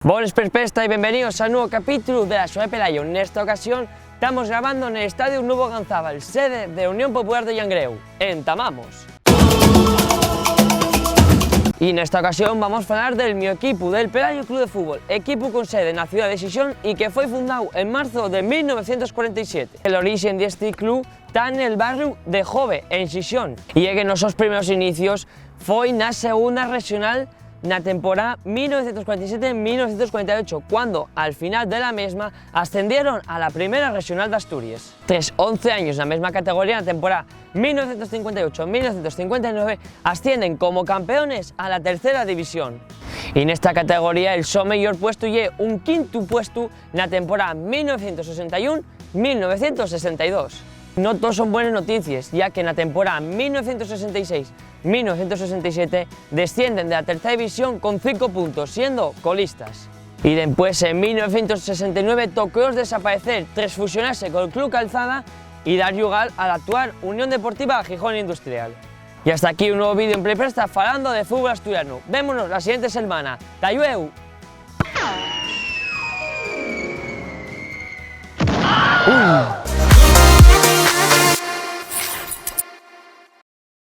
Buenas perspesta y bienvenidos al nuevo capítulo de la Ciudad de Pelayo. En esta ocasión estamos grabando en el Estadio Nuevo Ganzábal, sede de Unión Popular de Llangreu, en Tamamos. Y en esta ocasión vamos a hablar del mi equipo, del Pelayo Club de Fútbol, equipo con sede en la ciudad de Xixón y que fue fundado en marzo de 1947. El origen de este club está en el barrio de Jove, en Xixón, y que en esos primeros inicios fue na segunda regional na temporada 1947-1948, cuando al final de la misma ascendieron a la primera regional de Asturias. Tras 11 años en la misma categoría, en la temporada 1958-1959 ascienden como campeones a la tercera división. Y en esta categoría el so mayor puesto y un quinto puesto en la temporada 1961-1962. No todos son buenas noticias, ya que en la temporada 1966-1967 descienden de la tercera división con 5 puntos, siendo colistas. Y después en 1969 tocó desaparecer tras fusionarse con el Club Calzada y dar lugar a la actual Unión Deportiva Gijón Industrial. Y hasta aquí un nuevo vídeo en Playpresta hablando de fútbol asturiano. Vémonos la siguiente semana. ¡Tayueu! ¡Uy!